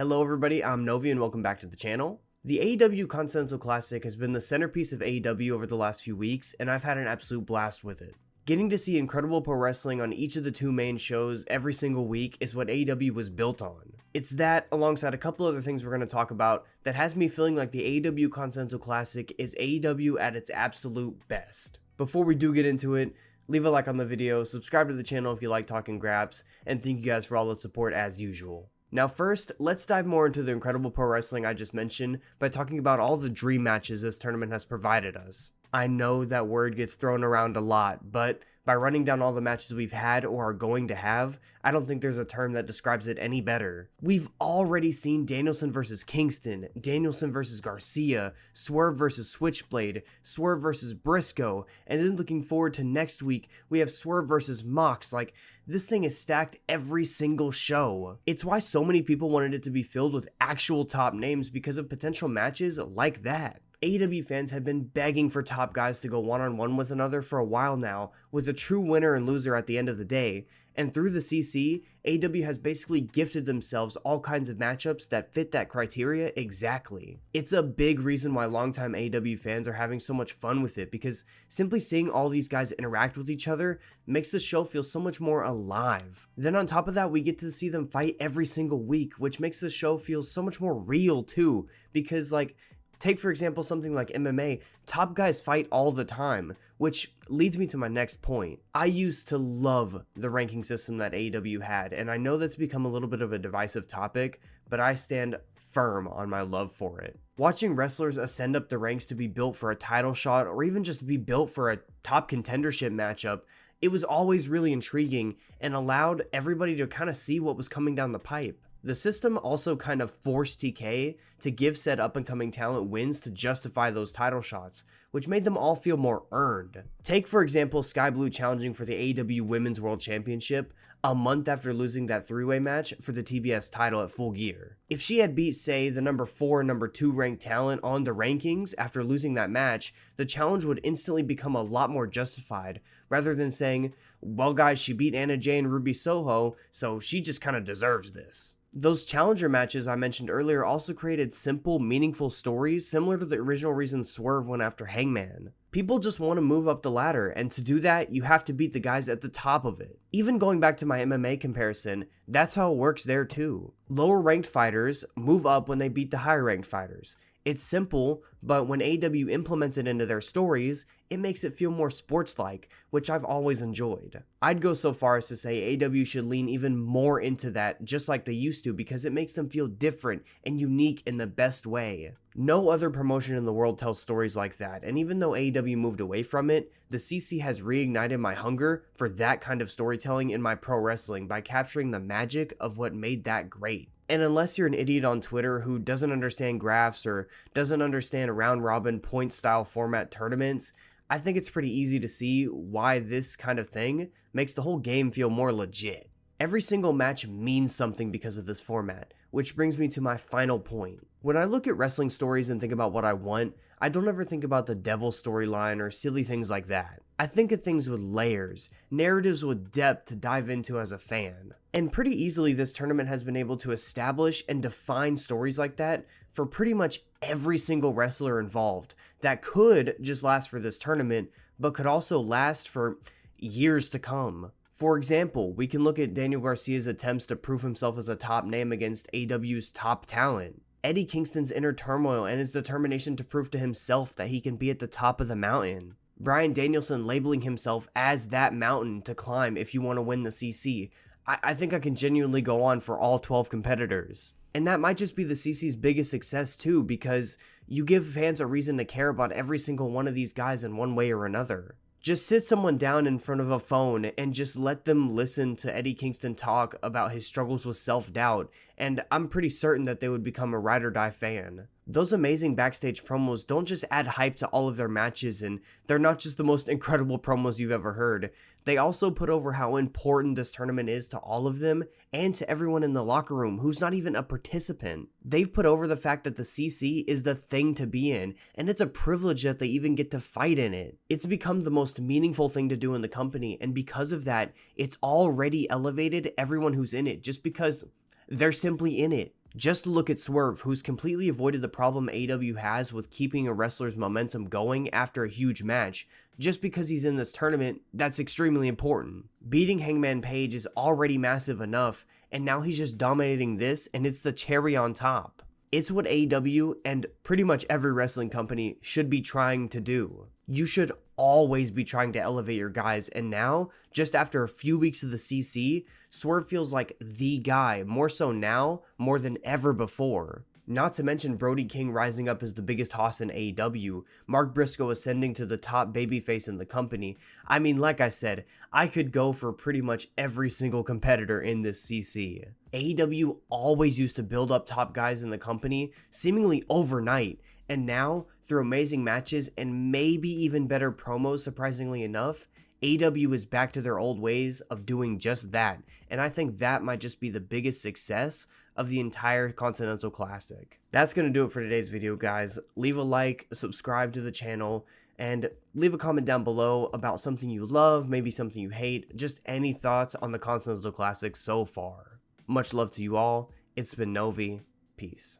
Hello everybody, I'm Novi and welcome back to the channel. The AEW Continental Classic has been the centerpiece of AEW over the last few weeks, and I've had an absolute blast with it. Getting to see incredible pro wrestling on each of the two main shows every single week is what AEW was built on. It's that, alongside a couple other things we're going to talk about, that has me feeling like the AEW Continental Classic is AEW at its absolute best. Before we do get into it, leave a like on the video, subscribe to the channel if you like talking graps, and thank you guys for all the support as usual. Now first, let's dive more into the incredible pro wrestling I just mentioned by talking about all the dream matches this tournament has provided us. I know that word gets thrown around a lot, but by running down all the matches we've had or are going to have, I don't think there's a term that describes it any better. We've already seen Danielson versus Kingston, Danielson versus Garcia, Swerve versus Switchblade, Swerve versus Briscoe, and then looking forward to next week, we have Swerve versus Mox. Like, this thing is stacked every single show. It's why so many people wanted it to be filled with actual top names because of potential matches like that. AEW fans have been begging for top guys to go one-on-one with another for a while now, with a true winner and loser at the end of the day, and through the CC, AEW has basically gifted themselves all kinds of matchups that fit that criteria exactly. It's a big reason why longtime AEW fans are having so much fun with it, because simply seeing all these guys interact with each other makes the show feel so much more alive. Then on top of that, we get to see them fight every single week, which makes the show feel so much more real too, because take for example something like MMA, top guys fight all the time, which leads me to my next point. I used to love the ranking system that AEW had, and I know that's become a little bit of a divisive topic, but I stand firm on my love for it. Watching wrestlers ascend up the ranks to be built for a title shot or even just be built for a top contendership matchup, it was always really intriguing and allowed everybody to kind of see what was coming down the pipe. The system also kind of forced TK to give said up-and-coming talent wins to justify those title shots, which made them all feel more earned. Take for example Sky Blue challenging for the AEW Women's World Championship a month after losing that three-way match for the TBS title at Full Gear. If she had beat, say, the number 4 and number 2 ranked talent on the rankings after losing that match, the challenge would instantly become a lot more justified, rather than saying, well guys, she beat Anna Jay and Ruby Soho, so she just kind of deserves this. Those challenger matches I mentioned earlier also created simple, meaningful stories similar to the original reason Swerve went after Hangman. People just want to move up the ladder, and to do that, you have to beat the guys at the top of it. Even going back to my MMA comparison, that's how it works there too. Lower ranked fighters move up when they beat the higher ranked fighters. It's simple, but when AEW implements it into their stories, it makes it feel more sports-like, which I've always enjoyed. I'd go so far as to say AEW should lean even more into that, just like they used to, because it makes them feel different and unique in the best way. No other promotion in the world tells stories like that, and even though AEW moved away from it, the CC has reignited my hunger for that kind of storytelling in my pro wrestling by capturing the magic of what made that great. And unless you're an idiot on Twitter who doesn't understand graphs or doesn't understand round-robin point-style format tournaments, I think it's pretty easy to see why this kind of thing makes the whole game feel more legit. Every single match means something because of this format, which brings me to my final point. When I look at wrestling stories and think about what I want, I don't ever think about the devil storyline or silly things like that. I think of things with layers, narratives with depth to dive into as a fan. And pretty easily this tournament has been able to establish and define stories like that for pretty much every single wrestler involved that could just last for this tournament, but could also last for years to come. For example, we can look at Daniel Garcia's attempts to prove himself as a top name against AEW's top talent. Eddie Kingston's inner turmoil and his determination to prove to himself that he can be at the top of the mountain. Bryan Danielson labeling himself as that mountain to climb if you want to win the CC. I think I can genuinely go on for all 12 competitors. And that might just be the CC's biggest success too, because you give fans a reason to care about every single one of these guys in one way or another. Just sit someone down in front of a phone and just let them listen to Eddie Kingston talk about his struggles with self-doubt, and I'm pretty certain that they would become a ride or die fan. Those amazing backstage promos don't just add hype to all of their matches, and they're not just the most incredible promos you've ever heard. They also put over how important this tournament is to all of them and to everyone in the locker room who's not even a participant. They've put over the fact that the CC is the thing to be in, and it's a privilege that they even get to fight in it. It's become the most meaningful thing to do in the company, and because of that, it's already elevated everyone who's in it just because they're simply in it. Just look at Swerve, who's completely avoided the problem AEW has with keeping a wrestler's momentum going after a huge match. Just because he's in this tournament, that's extremely important. Beating Hangman Page is already massive enough, and now he's just dominating this, and it's the cherry on top. It's what AEW and pretty much every wrestling company should be trying to do. You should always be trying to elevate your guys, and now, just after a few weeks of the CC, Swerve feels like the guy, more so now, more than ever before. Not to mention Brody King rising up as the biggest hoss in AEW, Mark Briscoe ascending to the top babyface in the company. I mean, like I said, I could go for pretty much every single competitor in this CC. AEW always used to build up top guys in the company, seemingly overnight, and now, through amazing matches and maybe even better promos surprisingly enough, AEW is back to their old ways of doing just that, and I think that might just be the biggest success of the entire Continental Classic. That's going to do it for today's video, guys. Leave a like, subscribe to the channel, and leave a comment down below about something you love, maybe something you hate, just any thoughts on the Continental Classic so far. Much love to you all. It's been Novi. Peace.